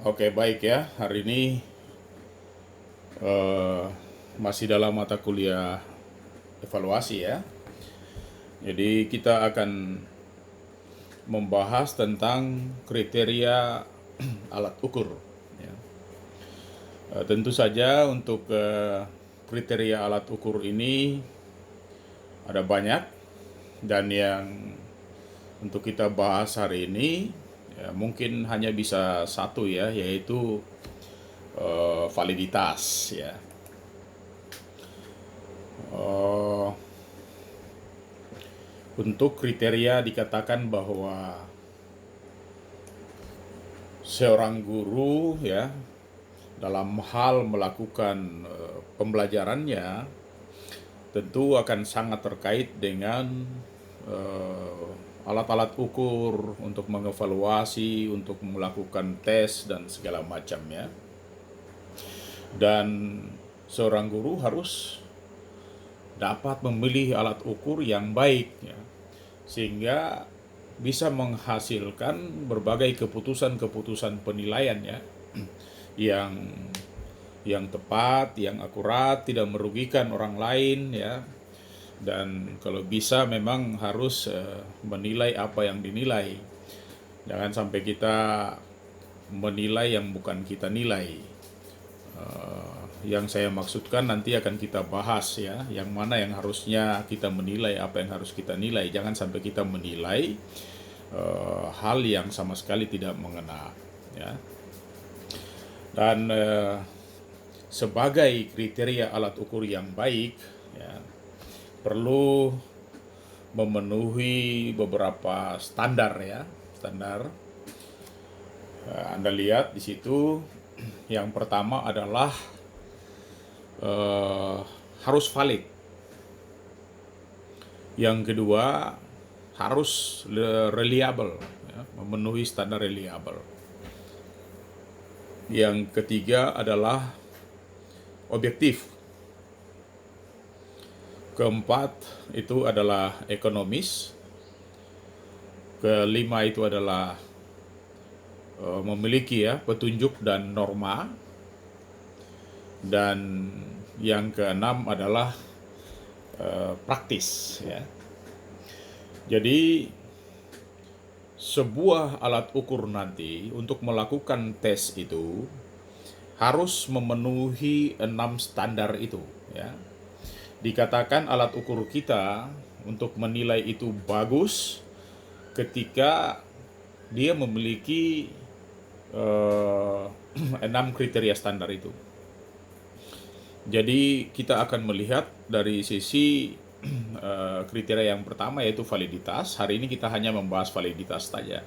Oke, baik ya. Hari ini eh, masih dalam mata kuliah evaluasi ya. Jadi kita akan membahas tentang kriteria alat ukur. Ya. Tentu saja untuk kriteria alat ukur ini ada banyak dan yang untuk kita bahas hari ini ya, mungkin hanya bisa satu ya, yaitu validitas ya. Eh, Untuk kriteria dikatakan bahwa seorang guru ya dalam hal melakukan pembelajarannya tentu akan sangat terkait dengan alat-alat ukur untuk mengevaluasi, untuk melakukan tes dan segala macamnya. Dan seorang guru harus dapat memilih alat ukur yang baik ya, sehingga bisa menghasilkan berbagai keputusan-keputusan penilaian ya yang tepat, yang akurat, tidak merugikan orang lain ya. Dan kalau bisa memang harus menilai apa yang dinilai. Jangan sampai kita menilai yang bukan kita nilai. Yang saya maksudkan nanti akan kita bahas ya, yang mana yang harusnya kita menilai, apa yang harus kita nilai. Jangan sampai kita menilai hal yang sama sekali tidak mengena ya. Dan sebagai kriteria alat ukur yang baik ya, perlu memenuhi beberapa standar ya, standar. Anda lihat di situ, yang pertama adalah harus valid. Yang kedua harus reliable, ya, memenuhi standar reliable. Yang ketiga adalah objektif. Keempat itu adalah ekonomis. Kelima itu adalah memiliki ya petunjuk dan norma. Dan yang keenam adalah praktis ya. Jadi sebuah alat ukur nanti untuk melakukan tes itu harus memenuhi 6 standar itu ya. Dikatakan alat ukur kita untuk menilai itu bagus ketika dia memiliki 6 kriteria standar itu. Jadi kita akan melihat dari sisi kriteria yang pertama, yaitu validitas. Hari ini kita hanya membahas validitas saja.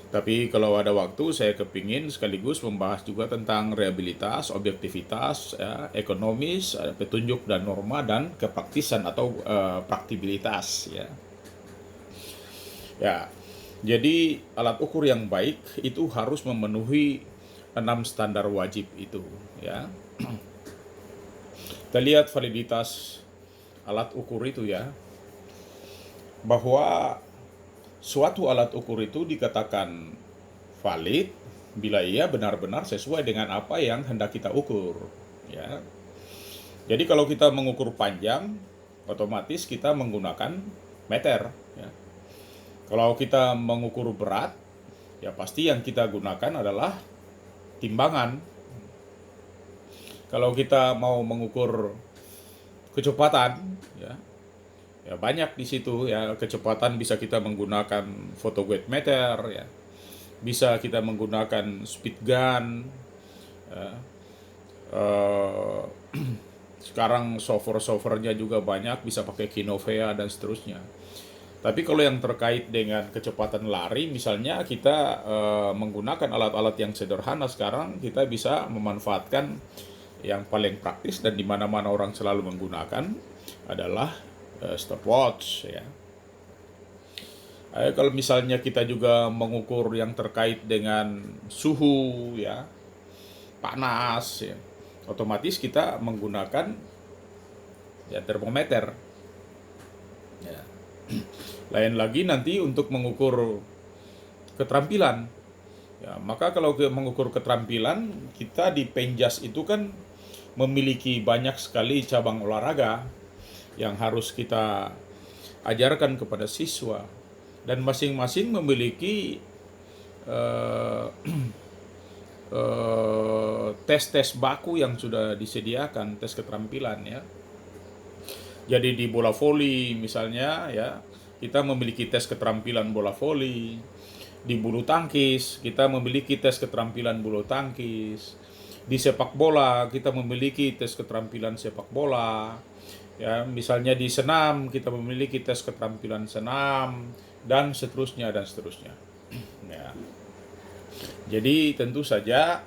Tapi kalau ada waktu, saya kepingin sekaligus membahas juga tentang reliabilitas, objektivitas, ya, ekonomis, petunjuk dan norma, dan kepraktisan atau praktibilitas. Ya. Ya, jadi alat ukur yang baik itu harus memenuhi 6 standar wajib itu. Ya. Kita lihat validitas alat ukur itu ya, bahwa suatu alat ukur itu dikatakan valid bila ia benar-benar sesuai dengan apa yang hendak kita ukur ya. Jadi kalau kita mengukur panjang, otomatis kita menggunakan meter ya. Kalau kita mengukur berat, ya pasti yang kita gunakan adalah timbangan. Kalau kita mau mengukur kecepatan ya, ya banyak di situ ya. Kecepatan bisa kita menggunakan photometer ya, bisa kita menggunakan speed gun ya. Sekarang software-softwarenya juga banyak, bisa pakai Kinovea dan seterusnya. Tapi kalau yang terkait dengan kecepatan lari, misalnya kita menggunakan alat-alat yang sederhana sekarang, kita bisa memanfaatkan yang paling praktis dan di mana-mana orang selalu menggunakan adalah stopwatch ya. Kalau misalnya kita juga mengukur yang terkait dengan suhu ya, panas ya, otomatis kita menggunakan ya termometer ya. Lain lagi nanti untuk mengukur keterampilan, Ya, maka kalau mengukur keterampilan, kita di Penjas itu kan memiliki banyak sekali cabang olahraga yang harus kita ajarkan kepada siswa, dan masing-masing memiliki eh, tes-tes baku yang sudah disediakan, tes keterampilan ya. Jadi di bola voli misalnya ya, kita memiliki tes keterampilan bola voli. Di bulu tangkis kita memiliki tes keterampilan bulu tangkis. Di sepak bola kita memiliki tes keterampilan sepak bola. Ya, misalnya di senam kita memiliki tes keterampilan senam, dan seterusnya dan seterusnya. Ya. Jadi tentu saja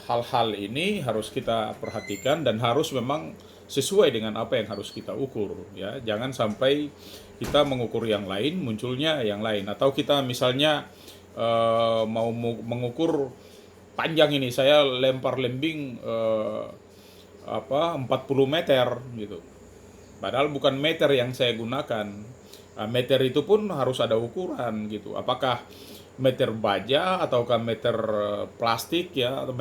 hal-hal ini harus kita perhatikan dan harus memang sesuai dengan apa yang harus kita ukur ya. Jangan sampai kita mengukur yang lain, munculnya yang lain, atau kita misalnya mau mengukur panjang ini, saya lempar lembing 40 meter gitu. Padahal bukan meter yang saya gunakan. Nah, meter itu pun harus ada ukuran gitu. Apakah meter baja ataukah meter plastik ya, atau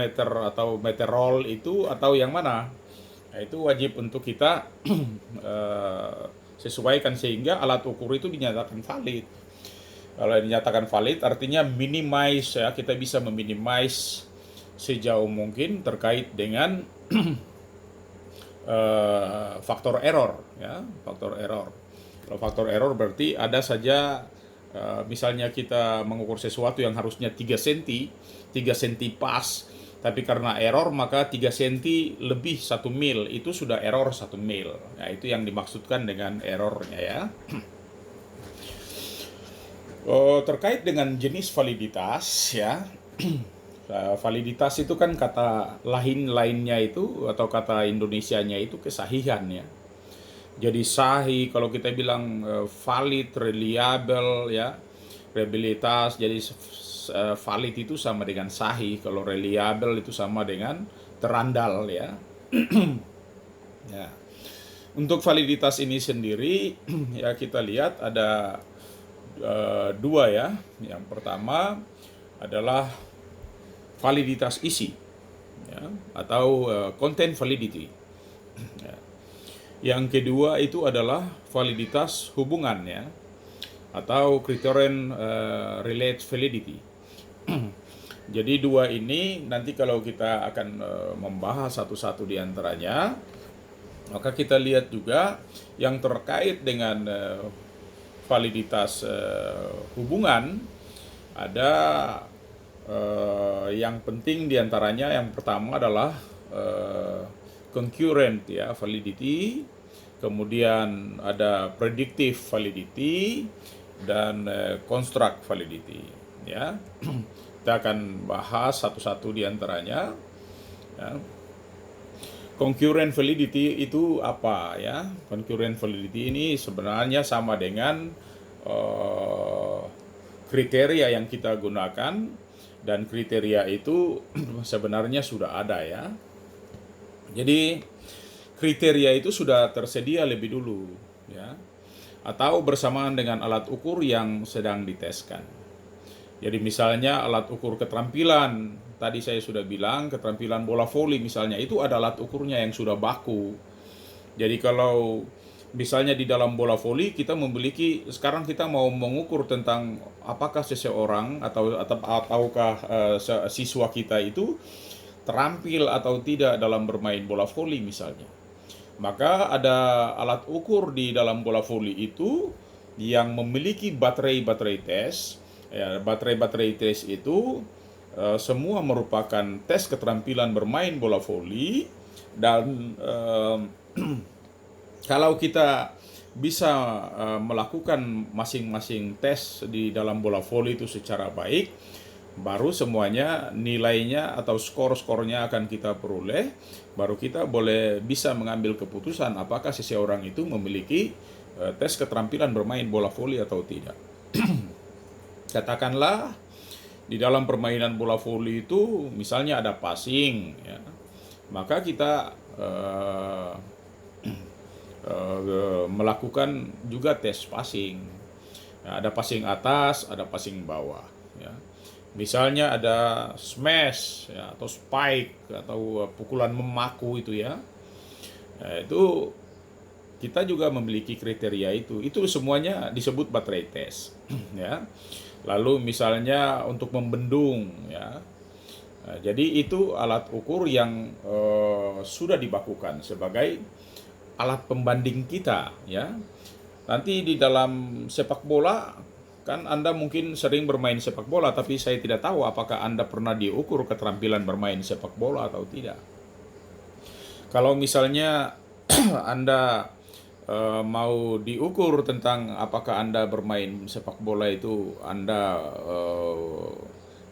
meter roll itu, atau yang mana? Nah, itu wajib untuk kita sesuaikan sehingga alat ukur itu dinyatakan valid. Kalau dinyatakan valid artinya minimize ya, kita bisa meminimize sejauh mungkin terkait dengan faktor error ya, faktor error. Kalau faktor error berarti ada saja misalnya kita mengukur sesuatu yang harusnya 3 cm, 3 cm pas, tapi karena error maka 3 cm lebih 1 mil, itu sudah error 1 mil. Nah, itu yang dimaksudkan dengan errornya ya. Terkait dengan jenis validitas ya. Validitas itu kan kata lainnya itu, atau kata Indonesianya itu kesahihan ya. Jadi sahih kalau kita bilang valid, reliable ya, reliabilitas. Jadi valid itu sama dengan sahih, kalau reliable itu sama dengan terandal ya. Ya. Untuk validitas ini sendiri ya, kita lihat ada dua ya. Yang pertama adalah validitas isi ya, atau content validity ya. Yang kedua itu adalah validitas hubungan ya, atau criterion relate validity. Jadi dua ini nanti kalau kita akan membahas satu-satu di antaranya, maka kita lihat juga yang terkait dengan validitas hubungan. Ada yang penting diantaranya, yang pertama adalah concurrent ya validity, kemudian ada predictive validity, dan construct validity ya. Kita akan bahas satu-satu di antaranya ya. Concurrent validity itu apa ya? Concurrent validity ini sebenarnya sama dengan kriteria yang kita gunakan, dan kriteria itu sebenarnya sudah ada ya. Jadi kriteria itu sudah tersedia lebih dulu ya, atau bersamaan dengan alat ukur yang sedang diteskan. Jadi misalnya alat ukur keterampilan, tadi saya sudah bilang keterampilan bola voli misalnya, itu ada alat ukurnya yang sudah baku. Jadi kalau misalnya di dalam bola voli kita memiliki, sekarang kita mau mengukur tentang apakah seseorang ataukah siswa kita itu terampil atau tidak dalam bermain bola voli misalnya. Maka ada alat ukur di dalam bola voli itu yang memiliki baterai tes. Ya, baterai tes itu semua merupakan tes keterampilan bermain bola voli, dan kalau kita bisa melakukan masing-masing tes di dalam bola voli itu secara baik, baru semuanya nilainya atau skor-skornya akan kita peroleh, baru kita bisa mengambil keputusan apakah seseorang itu memiliki tes keterampilan bermain bola voli atau tidak. Katakanlah di dalam permainan bola voli itu misalnya ada passing ya, maka kita melakukan juga tes passing ya, ada passing atas, ada passing bawah ya. Misalnya ada smash ya, atau spike atau pukulan memaku itu ya. Nah, itu kita juga memiliki kriteria itu. Itu semuanya disebut baterai test ya. Lalu misalnya untuk membendung ya. Nah, jadi itu alat ukur yang sudah dibakukan sebagai alat pembanding kita ya. Nanti di dalam sepak bola kan Anda mungkin sering bermain sepak bola, tapi saya tidak tahu apakah Anda pernah diukur keterampilan bermain sepak bola atau tidak. Kalau misalnya Anda mau diukur tentang apakah Anda bermain sepak bola itu Anda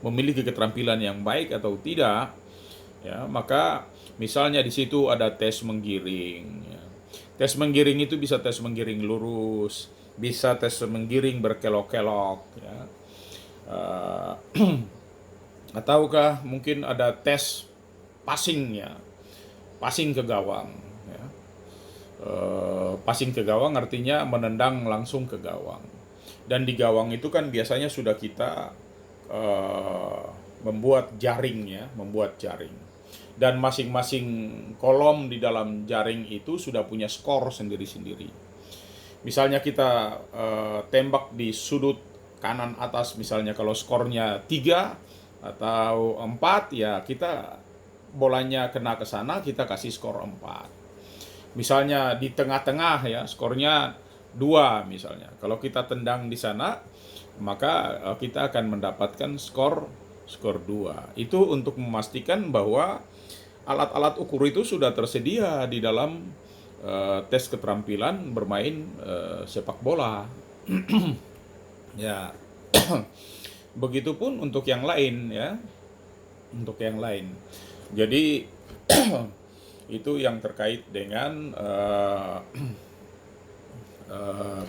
memiliki keterampilan yang baik atau tidak, ya, maka misalnya di situ ada tes menggiring. Ya. Tes menggiring itu bisa tes menggiring lurus, bisa tes menggiring berkelok-kelok, ya. Uh, ataukah mungkin ada tes passing ya, passing ke gawang. Ya. Passing ke gawang artinya menendang langsung ke gawang. Dan di gawang itu kan biasanya sudah kita membuat jaring ya, membuat jaring. Dan masing-masing kolom di dalam jaring itu sudah punya skor sendiri-sendiri. Misalnya kita tembak di sudut kanan atas, misalnya kalau skornya 3 atau 4 ya kita bolanya kena ke sana kita kasih skor 4. Misalnya di tengah-tengah ya skornya 2 misalnya. Kalau kita tendang di sana maka kita akan mendapatkan skor 2. Itu untuk memastikan bahwa alat-alat ukur itu sudah tersedia di dalam tes keterampilan bermain sepak bola. Ya. Begitupun untuk yang lain ya. Untuk yang lain. Jadi itu yang terkait dengan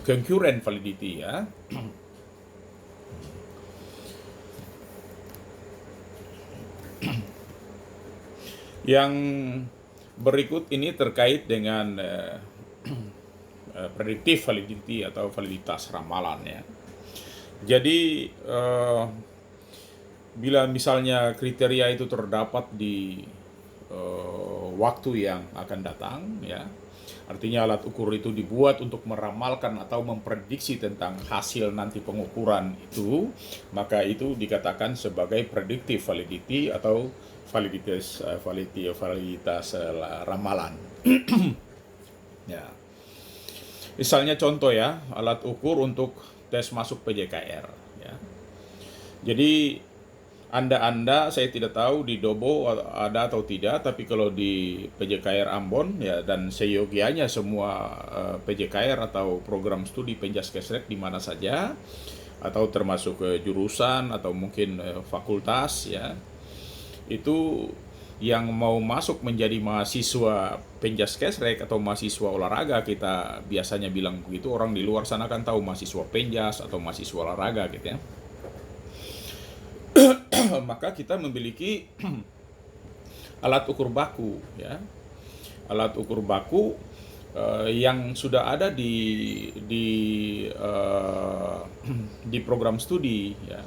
concurrent validity ya. Yang berikut ini terkait dengan predictive validity atau validitas ramalan ya. Jadi bila misalnya kriteria itu terdapat di waktu yang akan datang ya, artinya alat ukur itu dibuat untuk meramalkan atau memprediksi tentang hasil nanti pengukuran itu, maka itu dikatakan sebagai predictive validity atau validitas ramalan. Ya. Misalnya contoh ya, alat ukur untuk tes masuk PJKR ya. Jadi Anda saya tidak tahu di Dobo ada atau tidak, tapi kalau di PJKR Ambon ya dan seyogianya semua PJKR atau program studi Penjaskesrek di mana saja atau termasuk jurusan atau mungkin fakultas ya. Itu yang mau masuk menjadi mahasiswa Penjaskesrek atau mahasiswa olahraga, kita biasanya bilang begitu, orang di luar sana kan tahu mahasiswa Penjas atau mahasiswa olahraga gitu ya. Maka kita memiliki alat ukur baku ya. Alat ukur baku yang sudah ada di program studi ya.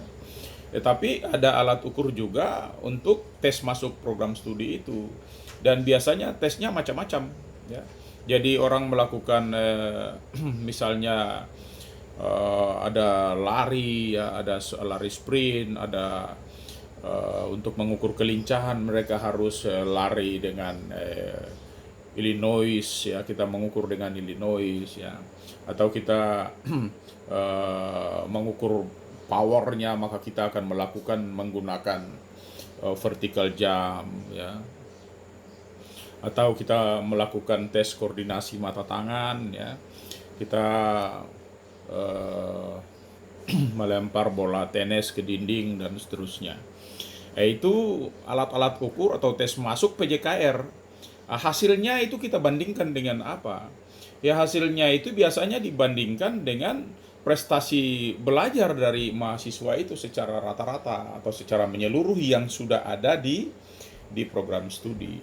Tetapi ada alat ukur juga untuk tes masuk program studi itu, dan biasanya tesnya macam-macam ya. Jadi orang melakukan misalnya ada lari ya, ada lari sprint, ada untuk mengukur kelincahan mereka harus lari dengan Illinois ya, kita mengukur dengan Illinois ya, atau kita mengukur powernya maka kita akan melakukan menggunakan vertical jump ya, atau kita melakukan tes koordinasi mata tangan ya, kita melempar bola tenis ke dinding dan seterusnya. Itu alat-alat ukur atau tes masuk PJKR. Hasilnya itu kita bandingkan dengan apa? Ya hasilnya itu biasanya dibandingkan dengan prestasi belajar dari mahasiswa itu secara rata-rata atau secara menyeluruh yang sudah ada di program studi.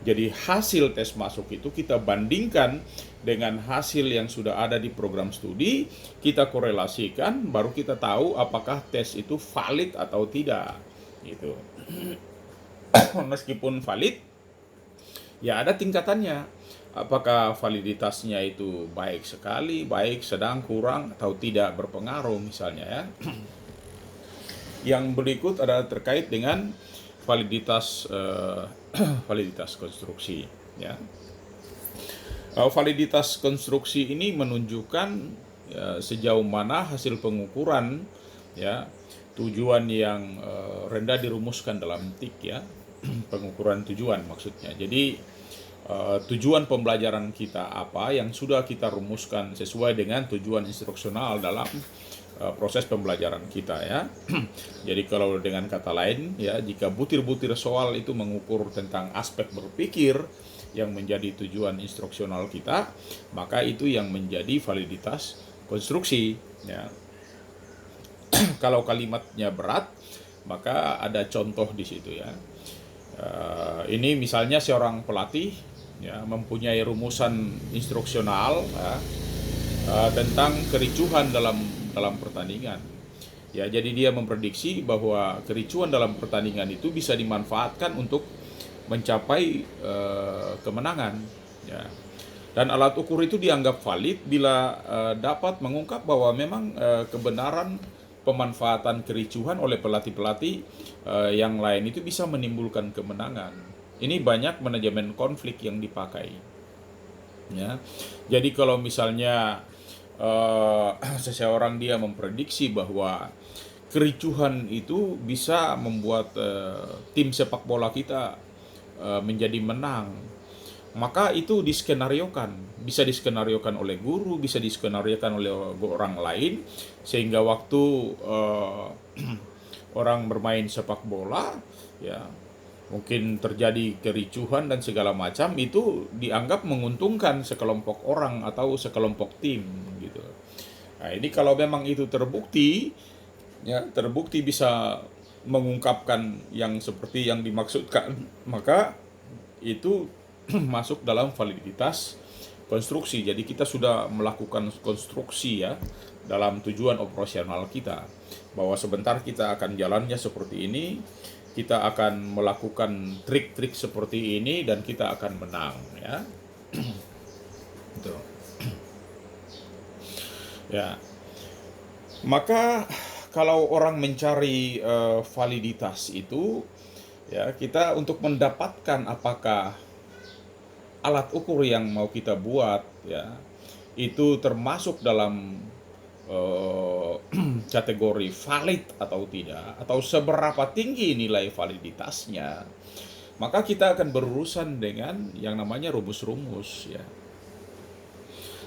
Jadi hasil tes masuk itu kita bandingkan dengan hasil yang sudah ada di program studi, kita korelasikan, baru kita tahu apakah tes itu valid atau tidak. Gitu. Meskipun valid, ya ada tingkatannya. Apakah validitasnya itu baik sekali, baik, sedang, kurang, atau tidak berpengaruh misalnya ya. Yang berikut adalah terkait dengan validitas validitas konstruksi ya. Validitas konstruksi ini menunjukkan sejauh mana hasil pengukuran ya, tujuan yang rendah dirumuskan dalam TIK ya. Pengukuran tujuan maksudnya. Jadi tujuan pembelajaran kita apa yang sudah kita rumuskan sesuai dengan tujuan instruksional dalam proses pembelajaran kita ya. Jadi kalau dengan kata lain ya, jika butir-butir soal itu mengukur tentang aspek berpikir yang menjadi tujuan instruksional kita, maka itu yang menjadi validitas konstruksi ya. Kalau kalimatnya berat, maka ada contoh di situ ya. Ini misalnya seorang pelatih ya, mempunyai rumusan instruksional ya, tentang kericuhan dalam pertandingan. Ya, jadi dia memprediksi bahwa kericuhan dalam pertandingan itu bisa dimanfaatkan untuk mencapai kemenangan. Ya. Dan alat ukur itu dianggap valid bila dapat mengungkap bahwa memang kebenaran pemanfaatan kericuhan oleh pelatih-pelatih yang lain itu bisa menimbulkan kemenangan. Ini banyak manajemen konflik yang dipakai. Ya. Jadi kalau misalnya seseorang dia memprediksi bahwa kericuhan itu bisa membuat tim sepak bola kita menjadi menang, maka itu diskenariokan, bisa diskenariokan oleh guru, bisa diskenariokan oleh orang lain, sehingga waktu orang bermain sepak bola ya, mungkin terjadi kericuhan dan segala macam, itu dianggap menguntungkan sekelompok orang atau sekelompok tim gitu. Nah, ini kalau memang itu terbukti ya, terbukti bisa mengungkapkan yang seperti yang dimaksudkan, maka itu masuk dalam validitas konstruksi. Jadi kita sudah melakukan konstruksi ya dalam tujuan operasional kita, bahwa sebentar kita akan jalannya seperti ini, kita akan melakukan trik-trik seperti ini, dan kita akan menang ya. Gitu. Ya. Maka kalau orang mencari validitas itu ya, kita untuk mendapatkan apakah alat ukur yang mau kita buat ya itu termasuk dalam kategori valid atau tidak, atau seberapa tinggi nilai validitasnya, maka kita akan berurusan dengan yang namanya rumus-rumus ya.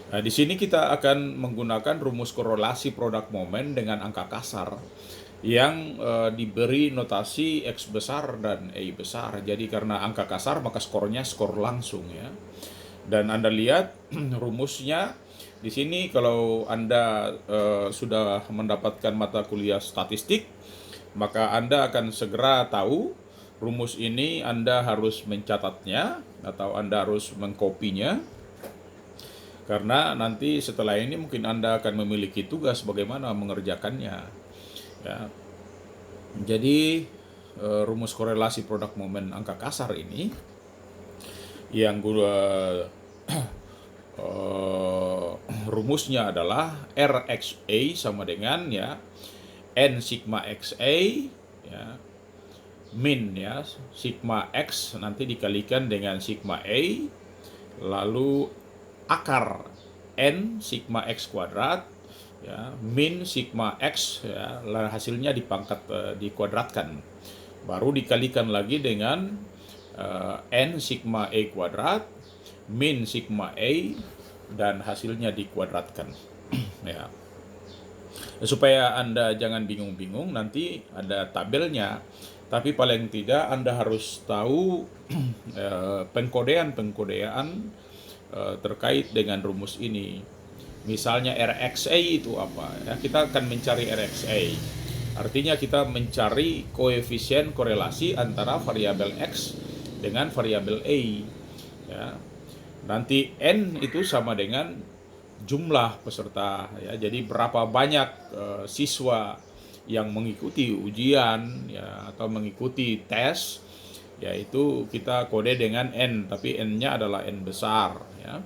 Nah, di sini kita akan menggunakan rumus korelasi produk momen dengan angka kasar yang diberi notasi X besar dan Y besar. Jadi karena angka kasar maka skornya skor langsung ya. Dan Anda lihat rumusnya di sini, kalau Anda sudah mendapatkan mata kuliah statistik, maka Anda akan segera tahu rumus ini. Anda harus mencatatnya atau Anda harus mengkopinya, karena nanti setelah ini mungkin Anda akan memiliki tugas bagaimana mengerjakannya ya. Jadi rumus korelasi produk momen angka kasar ini yang rumusnya adalah RXA sama dengan ya N sigma XA ya, min ya sigma X nanti dikalikan dengan sigma A, lalu akar N sigma X kuadrat ya min sigma X ya, hasilnya dipangkat dikuadratkan, baru dikalikan lagi dengan N sigma A kuadrat min sigma A dan hasilnya dikuadratkan ya. Supaya Anda jangan bingung-bingung, nanti ada tabelnya, tapi paling tidak Anda harus tahu pengkodean terkait dengan rumus ini. Misalnya RXA itu apa ya, kita akan mencari RXA, artinya kita mencari koefisien korelasi antara variabel X dengan variabel A, ya. Nanti N itu sama dengan jumlah peserta, ya. Jadi berapa banyak siswa yang mengikuti ujian, ya, atau mengikuti tes, yaitu kita kode dengan N, tapi N-nya adalah N besar, ya.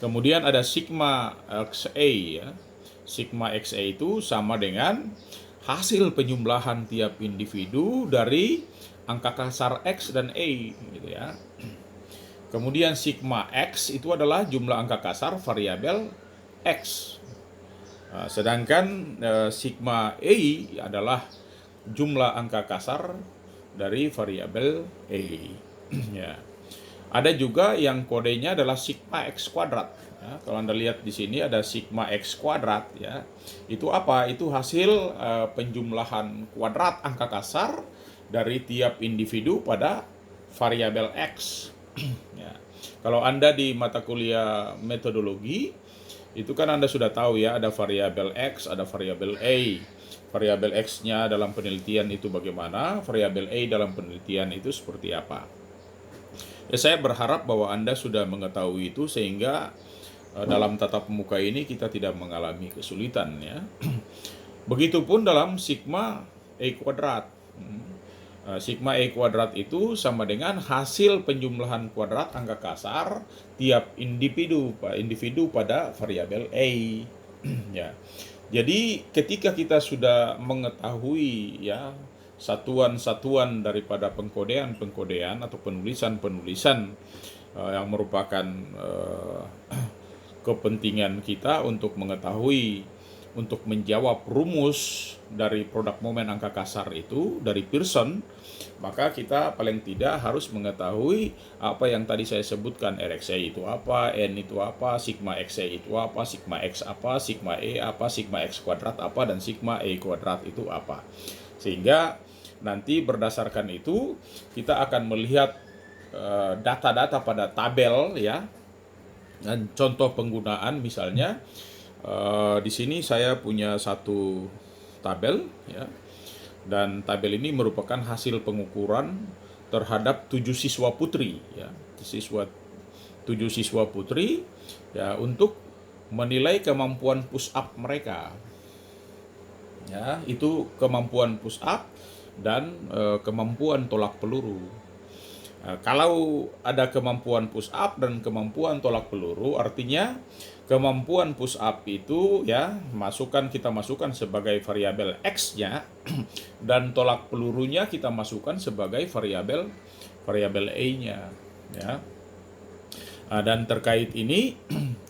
Kemudian ada sigma XA, ya. Sigma XA itu sama dengan hasil penjumlahan tiap individu dari angka kasar X dan A, gitu ya. Kemudian sigma X itu adalah jumlah angka kasar variabel X. Sedangkan sigma A adalah jumlah angka kasar dari variabel A. Ya. Ada juga yang kodenya adalah sigma X kuadrat. Ya, kalau Anda lihat di sini ada sigma X kuadrat, ya. Itu apa? Itu hasil penjumlahan kuadrat angka kasar dari tiap individu pada variabel X. Ya. Kalau Anda di mata kuliah metodologi, itu kan Anda sudah tahu, ya, ada variabel X, ada variabel A. Variabel X-nya dalam penelitian itu bagaimana, variabel A dalam penelitian itu seperti apa. Ya, saya berharap bahwa Anda sudah mengetahui itu sehingga dalam tatap muka ini kita tidak mengalami kesulitan, ya. Begitupun dalam sigma A kuadrat. Sigma A kuadrat itu sama dengan hasil penjumlahan kuadrat angka kasar tiap individu pada variabel A. Ya. Jadi ketika kita sudah mengetahui, ya, satuan-satuan daripada pengkodean atau penulisan yang merupakan kepentingan kita untuk mengetahui, untuk menjawab rumus dari produk momen angka kasar itu dari Pearson, maka kita paling tidak harus mengetahui apa yang tadi saya sebutkan, RXA itu apa, N itu apa, sigma XA itu apa, sigma X apa, sigma E apa, sigma X kuadrat apa, dan sigma E kuadrat itu apa. Sehingga nanti berdasarkan itu kita akan melihat data-data pada tabel, ya. Dan contoh penggunaan misalnya di sini saya punya satu tabel, ya. Dan tabel ini merupakan hasil pengukuran terhadap 7 siswa putri, ya. 7 siswa putri, ya, untuk menilai kemampuan push up mereka. Ya, itu kemampuan push up dan kemampuan tolak peluru. Kalau ada kemampuan push up dan kemampuan tolak peluru, artinya kemampuan push up itu, ya, kita masukkan sebagai variabel X-nya dan tolak pelurunya kita masukkan sebagai variabel A-nya, ya. Dan terkait ini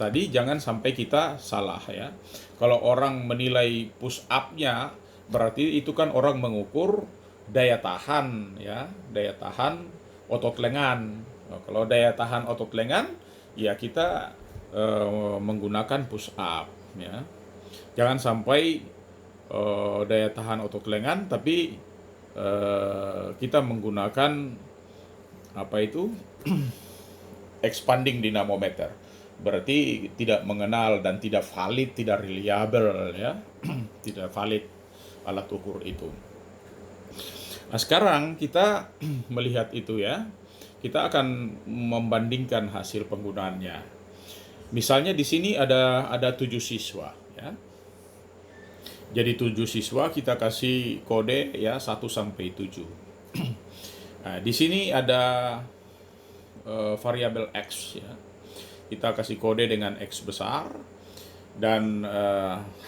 tadi jangan sampai kita salah, ya. Kalau orang menilai push up-nya, berarti itu kan orang mengukur daya tahan, ya, daya tahan otot lengan. Kalau daya tahan otot lengan, ya kita menggunakan push up, ya. Jangan sampai daya tahan otot lengan tapi kita menggunakan apa itu expanding dynamometer. Berarti tidak mengenal dan tidak valid, tidak reliable, ya. Tidak valid alat ukur itu. Nah, sekarang kita melihat itu, ya. Kita akan membandingkan hasil penggunaannya. Misalnya di sini ada 7 siswa, ya. Jadi 7 siswa kita kasih kode, ya, 1 sampai 7. Nah, di sini ada variabel X, ya. Kita kasih kode dengan X besar dan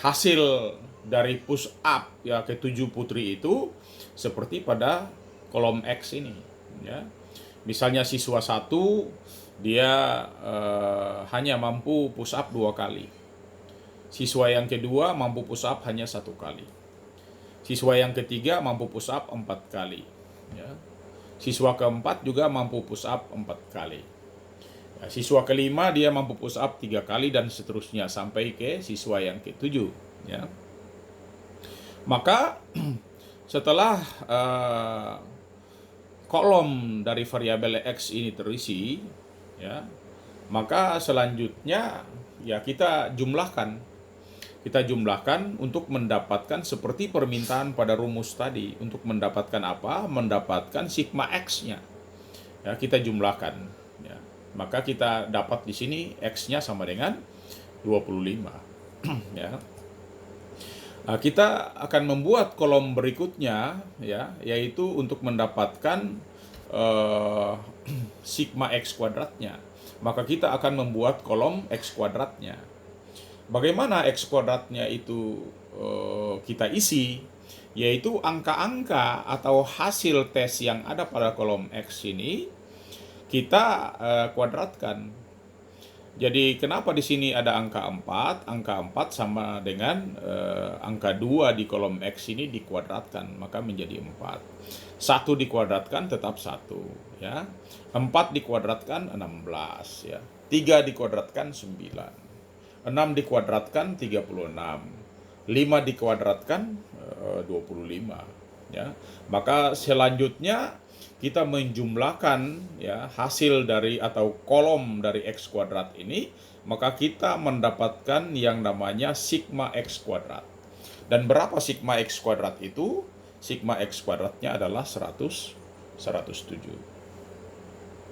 hasil dari push up, ya, ke 7 putri itu seperti pada kolom X ini, ya. Misalnya siswa 1 dia hanya mampu push up 2 kali. Siswa yang kedua mampu push up hanya 1 kali. Siswa yang ketiga mampu push up 4 kali, ya. Siswa keempat juga mampu push up 4 kali. Ya, siswa kelima dia mampu push up 3 kali dan seterusnya sampai ke siswa yang ke-7, ya. Maka setelah kolom dari variabel X ini terisi, ya, maka selanjutnya, ya, kita jumlahkan untuk mendapatkan seperti permintaan pada rumus tadi. Untuk mendapatkan apa? Mendapatkan sigma X-nya. Ya, kita jumlahkan. Ya. Maka kita dapat di sini X-nya sama dengan 25. Ya. Nah, kita akan membuat kolom berikutnya, ya, yaitu untuk mendapatkan eh, sigma X kuadratnya. Maka kita akan membuat kolom X kuadratnya. Bagaimana X kuadratnya itu kita isi? Yaitu angka-angka atau hasil tes yang ada pada kolom X ini kita kuadratkan. Jadi kenapa di sini ada angka 4? Angka 4 sama dengan angka 2 di kolom X ini dikuadratkan, maka menjadi 4. 1 dikuadratkan tetap 1, ya. 4 dikuadratkan 16, ya. 3 dikuadratkan 9. 6 dikuadratkan 36. 5 dikuadratkan 25, ya. Maka selanjutnya kita menjumlahkan, ya, hasil dari atau kolom dari X kuadrat ini, maka kita mendapatkan yang namanya sigma X kuadrat. Dan berapa sigma X kuadrat itu? Sigma X kuadratnya adalah 107.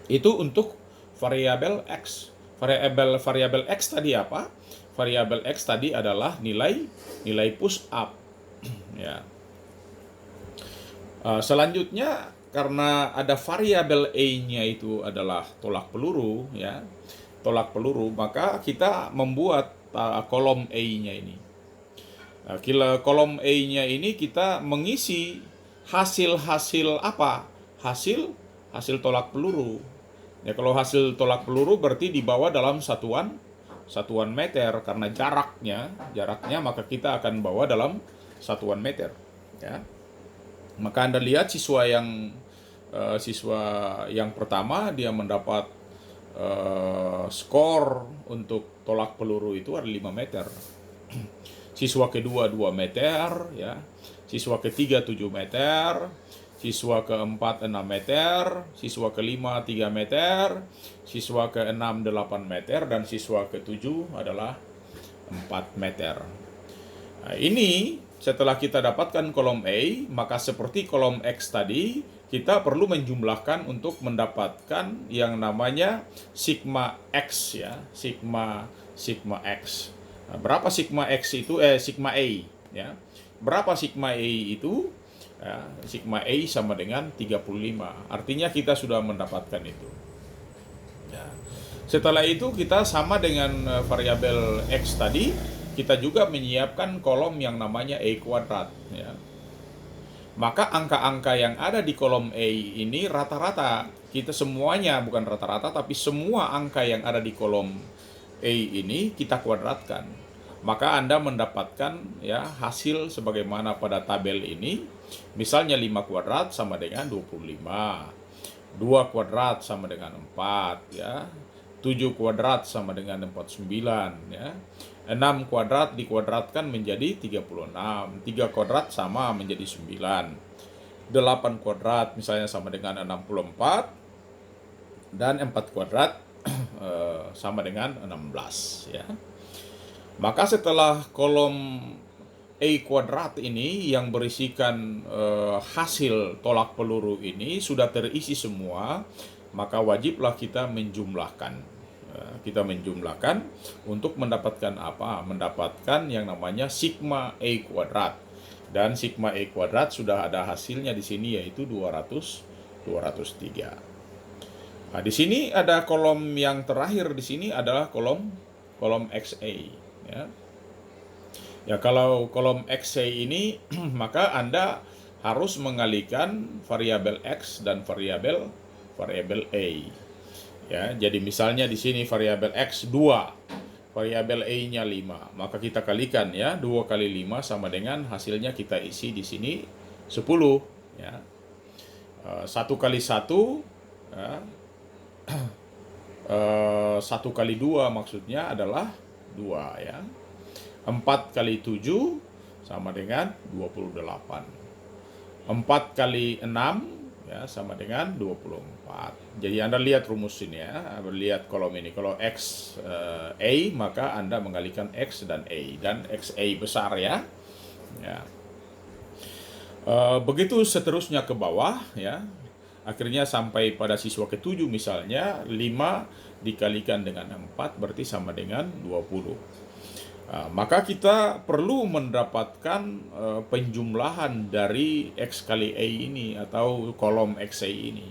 Itu untuk variabel X. Variabel X tadi apa? Variabel X tadi adalah nilai push up. Ya. Selanjutnya, karena ada variabel A-nya itu adalah tolak peluru, ya, tolak peluru, maka kita membuat kolom A-nya ini. Kolom A-nya ini kita mengisi hasil apa? Hasil tolak peluru. Ya, kalau hasil tolak peluru berarti dibawa dalam satuan meter, karena jaraknya maka kita akan bawa dalam satuan meter, ya. Maka Anda lihat siswa yang pertama dia mendapat skor untuk tolak peluru itu ada 5 meter. Siswa kedua 2 meter, ya. Siswa ketiga 7 meter, siswa keempat 6 meter, siswa kelima 3 meter, siswa keenam 8 meter, dan siswa ketujuh adalah 4 meter. Nah, ini setelah kita dapatkan kolom A, maka seperti kolom X tadi, kita perlu menjumlahkan untuk mendapatkan yang namanya sigma X, ya, sigma X. Nah, berapa sigma X itu? Sigma A, ya. Berapa sigma A itu? Ya, sigma A sama dengan 35. Artinya kita sudah mendapatkan itu. Ya. Setelah itu kita sama dengan variabel X tadi, kita juga menyiapkan kolom yang namanya A kuadrat, ya. Maka angka-angka yang ada di kolom A ini rata-rata, kita semuanya, bukan rata-rata, tapi semua angka yang ada di kolom A ini kita kuadratkan. Maka Anda mendapatkan, ya, hasil sebagaimana pada tabel ini. Misalnya 5 kuadrat sama dengan 25. 2 kuadrat sama dengan 4, ya. 7 kuadrat sama dengan 49, ya. 6 kuadrat dikuadratkan menjadi 36. 3 kuadrat sama menjadi 9. 8 kuadrat misalnya sama dengan 64. Dan 4 kuadrat sama dengan 16, ya. Maka setelah kolom A kuadrat ini yang berisikan hasil tolak peluru ini sudah terisi semua, maka wajiblah kita menjumlahkan. Kita menjumlahkan untuk mendapatkan apa? Mendapatkan yang namanya sigma A kuadrat. Dan sigma A kuadrat sudah ada hasilnya di sini, yaitu 203. Nah, di sini ada kolom yang terakhir di sini adalah kolom XA, ya. Ya, kalau kolom XA ini maka Anda harus mengalihkan variabel X dan variabel A. Ya, jadi misalnya di sini variabel X 2, variabel A-nya 5, maka kita kalikan, ya, 2 kali 5 sama dengan hasilnya kita isi di sini 10, ya. 1 kali 1, ya. 1 kali 2 maksudnya adalah 2, ya. 4 kali 7 sama dengan 28. 4 kali 6, ya, sama dengan 24. Jadi Anda lihat rumus ini, ya. Lihat kolom ini. Kalau X A, maka Anda mengalihkan X dan A. Dan XA besar, ya. Ya. Begitu seterusnya ke bawah, ya. akhirnya sampai pada siswa ke-7 misalnya, 5 dikalikan dengan 4 berarti sama dengan 20. Maka kita perlu mendapatkan penjumlahan dari X kali A ini atau kolom XA ini.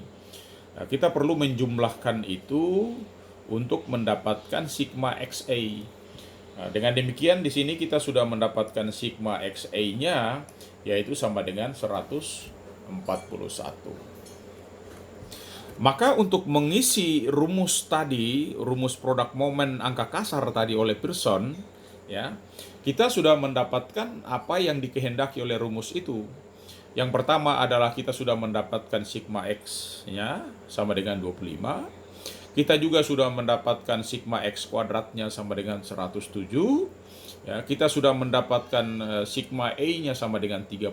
Kita perlu menjumlahkan itu untuk mendapatkan sigma XA. Dengan demikian di sini kita sudah mendapatkan sigma XA-nya yaitu sama dengan 141. Maka untuk mengisi rumus tadi, rumus produk momen angka kasar tadi oleh Pearson, ya, kita sudah mendapatkan apa yang dikehendaki oleh rumus itu. Yang pertama adalah kita sudah mendapatkan sigma X-nya sama dengan 25. Kita juga sudah mendapatkan sigma X kuadratnya sama dengan 107. Ya, kita sudah mendapatkan sigma A-nya sama dengan 35.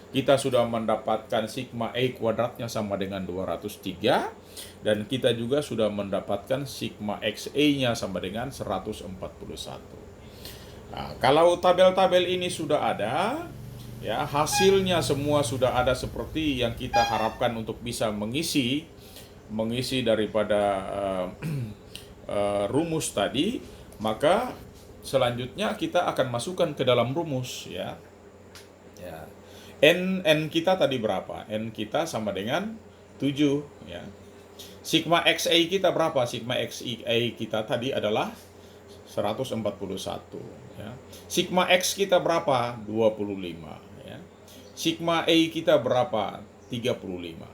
Kita sudah mendapatkan sigma A kuadratnya sama dengan 203. Dan kita juga sudah mendapatkan sigma XA-nya sama dengan 141. Nah, kalau tabel-tabel ini sudah ada, ya, hasilnya semua sudah ada seperti yang kita harapkan untuk bisa mengisi daripada rumus tadi, maka selanjutnya kita akan masukkan ke dalam rumus, ya. Ya. N kita tadi berapa? N kita sama dengan 7, ya. Sigma XA kita berapa? Sigma XA kita tadi adalah 141, ya. Sigma X kita berapa? 25, ya. Sigma A kita berapa? 35.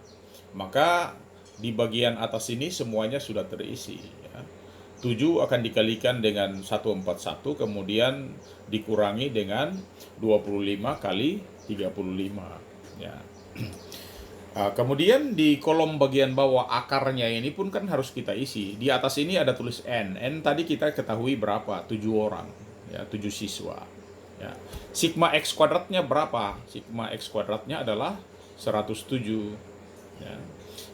Maka di bagian atas ini semuanya sudah terisi, ya. 7 akan dikalikan dengan 141, kemudian dikurangi dengan 25 kali 35, ya. Kemudian di kolom bagian bawah akarnya ini pun kan harus kita isi. Di atas ini ada tulis N. N tadi kita ketahui berapa? 7 orang, ya, 7 siswa. Ya. Sigma X kuadratnya berapa? Sigma X kuadratnya adalah 107. Ya.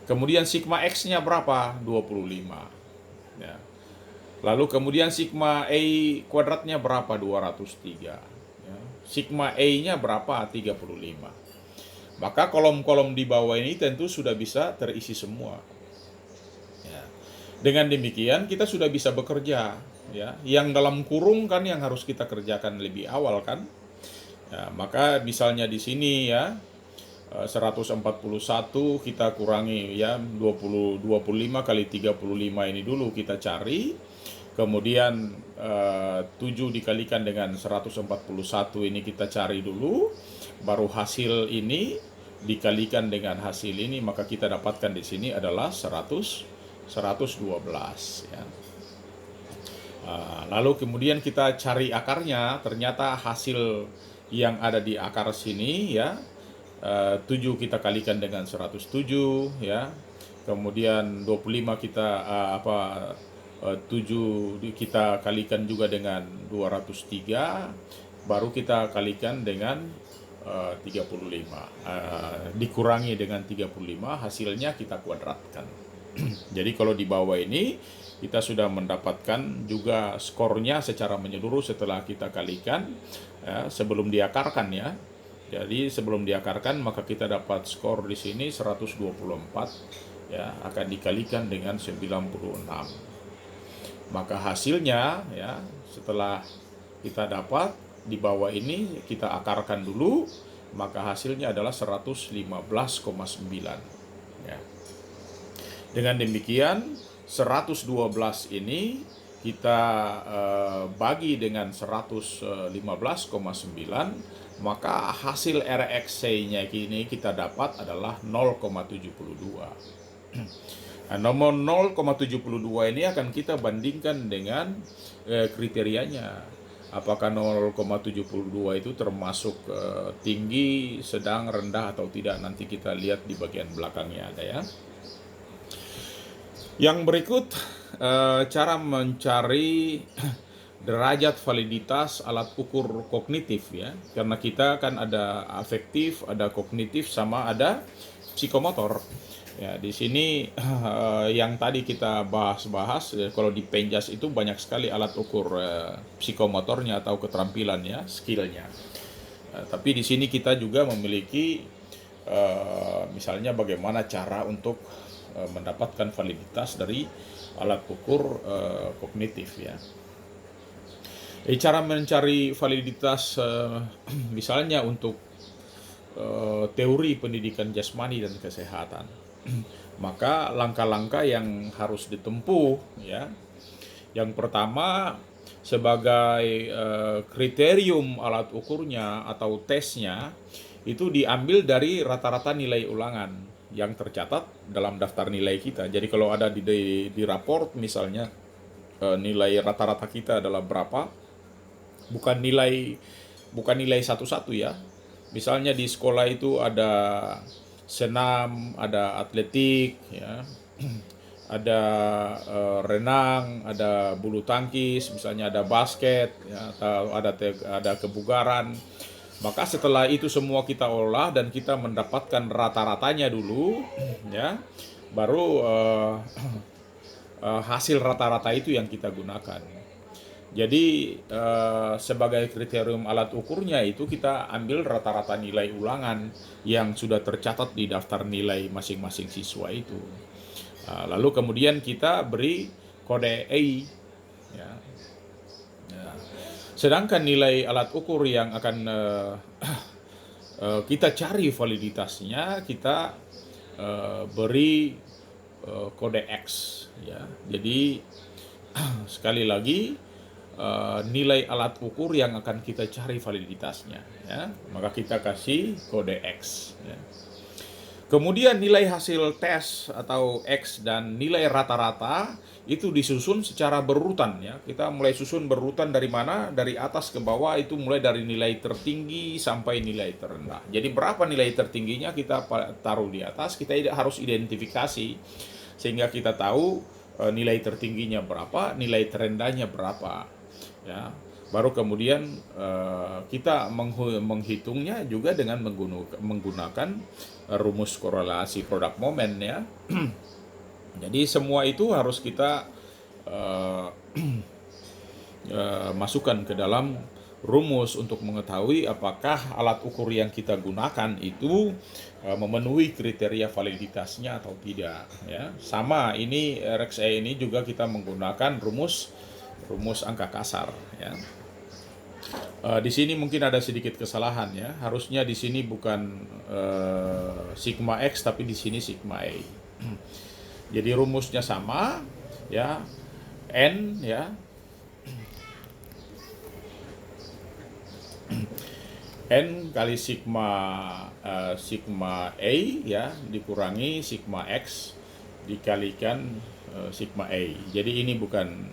Kemudian sigma X-nya berapa? 25. Ya. Lalu kemudian sigma A kuadratnya berapa? 203. Ya. Sigma A-nya berapa? 35. Maka kolom-kolom di bawah ini tentu sudah bisa terisi semua. Ya. Dengan demikian kita sudah bisa bekerja, ya. Yang dalam kurung kan yang harus kita kerjakan lebih awal kan. Ya, maka misalnya di sini, ya, 141 kita kurangi, ya, 25 kali 35 ini dulu kita cari. Kemudian 7 dikalikan dengan 141 ini kita cari dulu. Baru hasil ini dikalikan dengan hasil ini, maka kita dapatkan di sini adalah 112, ya. Lalu kemudian kita cari akarnya, ternyata hasil yang ada di akar sini, ya, 7 kita kalikan dengan 107, ya. Kemudian 25 kita 7 kita kalikan juga dengan 203, baru kita kalikan dengan 35, dikurangi dengan 35, hasilnya kita kuadratkan. Jadi kalau di bawah ini kita sudah mendapatkan juga skornya secara menyeluruh setelah kita kalikan, ya, sebelum diakarkan, ya. Jadi sebelum diakarkan maka kita dapat skor di sini 124, ya, akan dikalikan dengan 96. Maka hasilnya, ya, setelah kita dapat di bawah ini kita akarkan dulu, maka hasilnya adalah 115,9, ya. Dengan demikian 112 ini kita bagi dengan 115,9, maka hasil RXC-nya ini kita dapat adalah 0,72. Nah, nomor 0,72 ini akan kita bandingkan dengan kriterianya. Apakah 0,72 itu termasuk tinggi, sedang, rendah atau tidak, nanti kita lihat di bagian belakangnya ada, ya. Yang berikut cara mencari derajat validitas alat ukur kognitif, ya. Karena kita kan ada afektif, ada kognitif, sama ada psikomotor. Ya, di sini yang tadi kita bahas, kalau di Penjas itu banyak sekali alat ukur psikomotornya atau keterampilannya, skillnya. Tapi di sini kita juga memiliki misalnya bagaimana cara untuk mendapatkan validitas dari alat ukur kognitif ya. Cara mencari validitas misalnya untuk teori pendidikan jasmani dan kesehatan, maka langkah-langkah yang harus ditempuh ya. Yang pertama, sebagai kriterium alat ukurnya atau tesnya itu diambil dari rata-rata nilai ulangan yang tercatat dalam daftar nilai kita. Jadi kalau ada di raport misalnya nilai rata-rata kita adalah berapa, bukan nilai satu-satu ya. Misalnya di sekolah itu ada senam, ada atletik ya, ada renang, ada bulu tangkis, misalnya ada basket ya, atau ada kebugaran. Maka setelah itu semua kita olah dan kita mendapatkan rata-ratanya dulu ya, baru hasil rata-rata itu yang kita gunakan. Jadi sebagai kriterium alat ukurnya itu kita ambil rata-rata nilai ulangan yang sudah tercatat di daftar nilai masing-masing siswa itu. Lalu kemudian kita beri kode EI ya. Sedangkan nilai alat ukur yang akan kita cari validitasnya, kita beri kode X ya. Jadi sekali lagi nilai alat ukur yang akan kita cari validitasnya ya, maka kita kasih kode X ya. Kemudian nilai hasil tes atau X dan nilai rata-rata itu disusun secara berurutan ya. Kita mulai susun berurutan dari mana? Dari atas ke bawah, itu mulai dari nilai tertinggi sampai nilai terendah. Jadi berapa nilai tertingginya kita taruh di atas, kita harus identifikasi sehingga kita tahu nilai tertingginya berapa, nilai terendahnya berapa ya. Baru kemudian kita menghitungnya juga dengan menggunakan rumus korelasi produk momen ya. Jadi semua itu harus kita masukkan ke dalam rumus untuk mengetahui apakah alat ukur yang kita gunakan itu memenuhi kriteria validitasnya atau tidak ya. Sama ini RxE ini juga kita menggunakan rumus angka kasar ya. Di sini mungkin ada sedikit kesalahan ya. Harusnya di sini bukan sigma X tapi di sini sigma E. Jadi rumusnya sama ya. N ya. N kali sigma E ya dikurangi sigma X dikalikan sigma E. Jadi ini bukan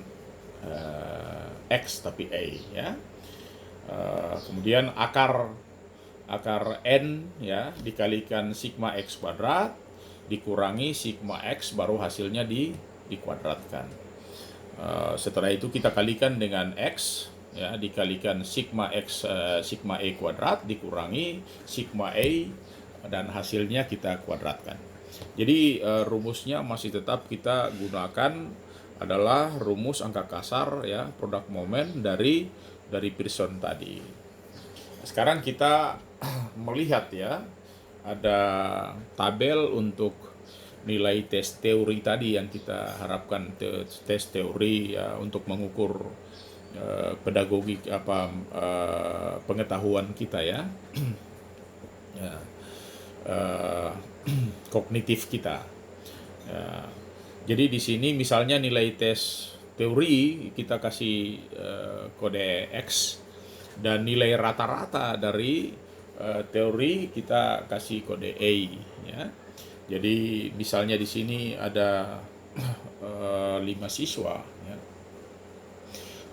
X tapi E ya. Kemudian akar N ya dikalikan sigma X kuadrat dikurangi sigma X baru hasilnya dikuadratkan. Setelah itu kita kalikan dengan X ya dikalikan sigma X sigma E kuadrat dikurangi sigma E dan hasilnya kita kuadratkan. Jadi rumusnya masih tetap kita gunakan adalah rumus angka kasar ya produk momen dari Pearson tadi. Sekarang kita melihat ya ada tabel untuk nilai tes teori tadi yang kita harapkan tes teori ya untuk mengukur pedagogik pengetahuan kita ya, ya kognitif kita. Ya. Jadi di sini misalnya nilai tes teori kita kasih kode X dan nilai rata-rata dari teori kita kasih kode A ya. Jadi misalnya di sini ada 5 siswa ya.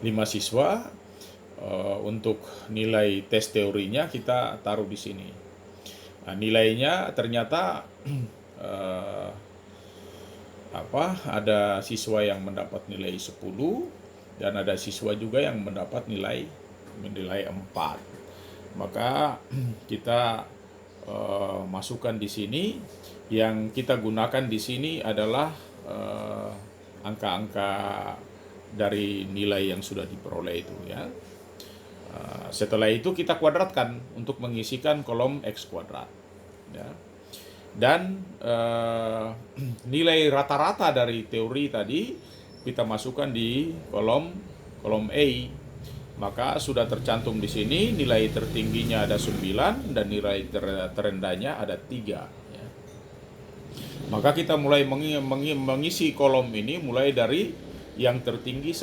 5 siswa untuk nilai tes teorinya kita taruh di sini. Nah, nilainya ternyata ada siswa yang mendapat nilai 10 dan ada siswa juga yang mendapat nilai 4. Maka kita masukkan di sini, yang kita gunakan di sini adalah angka-angka dari nilai yang sudah diperoleh itu ya. Setelah itu kita kuadratkan untuk mengisikan kolom X kuadrat ya. Dan nilai rata-rata dari teori tadi kita masukkan di kolom A. Maka sudah tercantum di sini nilai tertingginya ada 9 dan nilai terendahnya ada 3 ya. Maka kita mulai mengisi kolom ini mulai dari yang tertinggi